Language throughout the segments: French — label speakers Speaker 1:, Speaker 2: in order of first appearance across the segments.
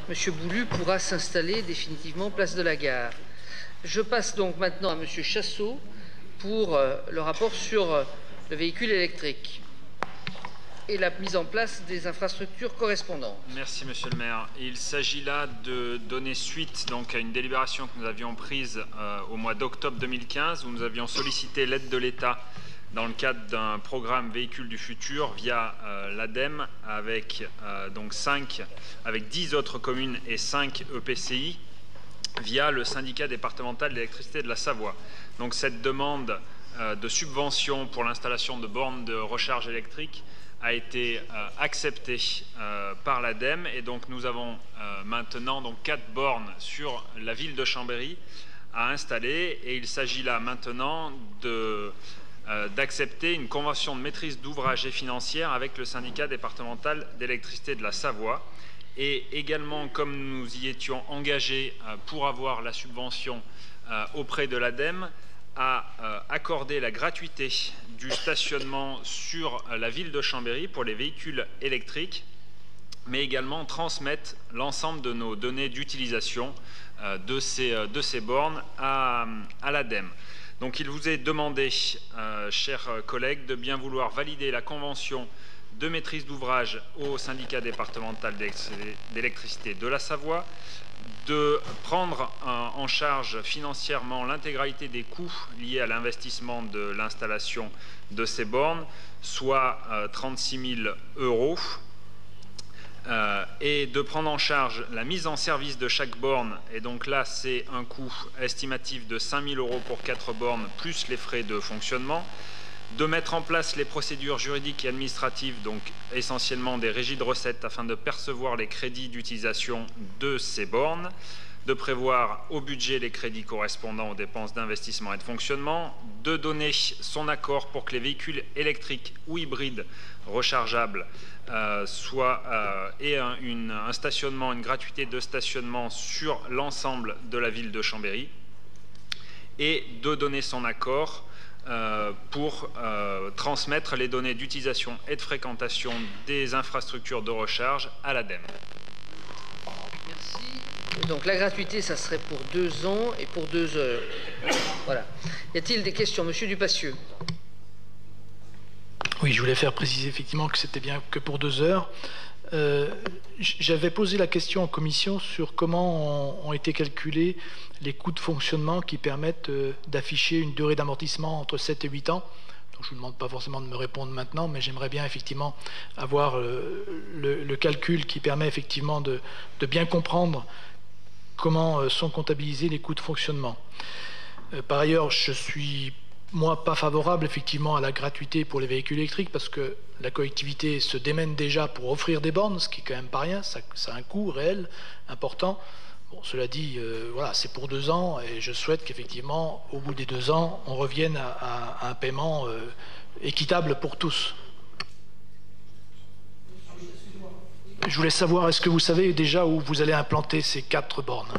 Speaker 1: M. Boulu pourra s'installer définitivement place de la Gare. Je passe donc maintenant à M. Chassot pour le rapport sur le véhicule électrique et la mise en place des infrastructures correspondantes.
Speaker 2: Merci, Monsieur le maire. Il s'agit là de donner suite donc, à une délibération que nous avions prise au mois d'octobre 2015 où nous avions sollicité l'aide de l'État dans le cadre d'un programme Véhicules du futur via l'ADEME avec, avec 10 autres communes et 5 EPCI via le syndicat départemental d'électricité de la Savoie. Donc cette demande de subvention pour l'installation de bornes de recharge électrique a été acceptée par l'ADEME et donc nous avons maintenant 4 bornes sur la ville de Chambéry à installer et il s'agit là maintenant d'accepter une convention de maîtrise d'ouvrage et financière avec le syndicat départemental d'électricité de la Savoie et également comme nous y étions engagés pour avoir la subvention auprès de l'ADEME à accorder la gratuité du stationnement sur la ville de Chambéry pour les véhicules électriques, mais également transmettre l'ensemble de nos données d'utilisation de ces bornes à l'ADEME. Donc il vous est demandé, chers collègues, de bien vouloir valider la convention de maîtrise d'ouvrage au syndicat départemental d'électricité de la Savoie, de prendre en charge financièrement l'intégralité des coûts liés à l'investissement de l'installation de ces bornes, soit 36 000 €, et de prendre en charge la mise en service de chaque borne. Et donc là, c'est un coût estimatif de 5 000 € pour 4 bornes, plus les frais de fonctionnement. De mettre en place les procédures juridiques et administratives, donc essentiellement des régies de recettes, afin de percevoir les crédits d'utilisation de ces bornes, de prévoir au budget les crédits correspondant aux dépenses d'investissement et de fonctionnement, de donner son accord pour que les véhicules électriques ou hybrides rechargeables aient un stationnement, une gratuité de stationnement sur l'ensemble de la ville de Chambéry, et de donner son accord pour transmettre les données d'utilisation et de fréquentation des infrastructures de recharge à l'ADEME.
Speaker 1: Merci. Donc la gratuité, ça serait pour 2 ans et pour 2 heures. Voilà. Y a-t-il des questions? Monsieur Dupassieux.
Speaker 3: Oui, je voulais faire préciser effectivement que c'était bien que pour 2 heures. J'avais posé la question en commission sur comment ont été calculés les coûts de fonctionnement qui permettent d'afficher une durée d'amortissement entre 7 et 8 ans. Donc, je ne vous demande pas forcément de me répondre maintenant, mais j'aimerais bien effectivement avoir le calcul qui permet effectivement de bien comprendre comment sont comptabilisés les coûts de fonctionnement. Par ailleurs, je suis moi pas favorable effectivement à la gratuité pour les véhicules électriques parce que la collectivité se démène déjà pour offrir des bornes, ce qui est quand même pas rien, ça a un coût réel important. Bon, cela dit, voilà, c'est pour 2 ans et je souhaite qu'effectivement, au bout des 2 ans, on revienne à un paiement équitable pour tous. Je voulais savoir, est-ce que vous savez déjà où vous allez implanter ces 4 bornes?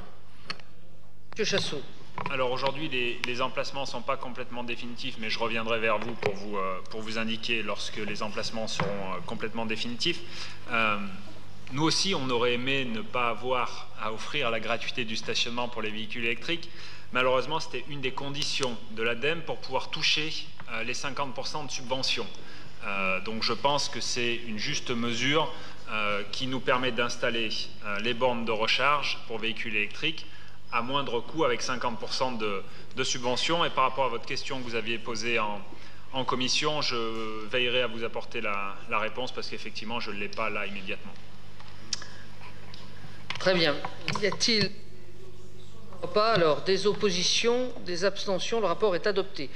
Speaker 1: Monsieur Chassot.
Speaker 2: Alors aujourd'hui, les emplacements ne sont pas complètement définitifs, mais je reviendrai vers vous pour vous indiquer lorsque les emplacements seront complètement définitifs. Nous aussi, on aurait aimé ne pas avoir à offrir la gratuité du stationnement pour les véhicules électriques. Malheureusement, c'était une des conditions de l'ADEME pour pouvoir toucher les 50% de subvention. Donc je pense que c'est une juste mesure qui nous permet d'installer les bornes de recharge pour véhicules électriques à moindre coût avec 50% de subvention. Et par rapport à votre question que vous aviez posée en commission, je veillerai à vous apporter la réponse parce qu'effectivement, je ne l'ai pas là immédiatement.
Speaker 1: Très bien. Y a-t-il pas alors des oppositions, des abstentions? Le rapport est adopté.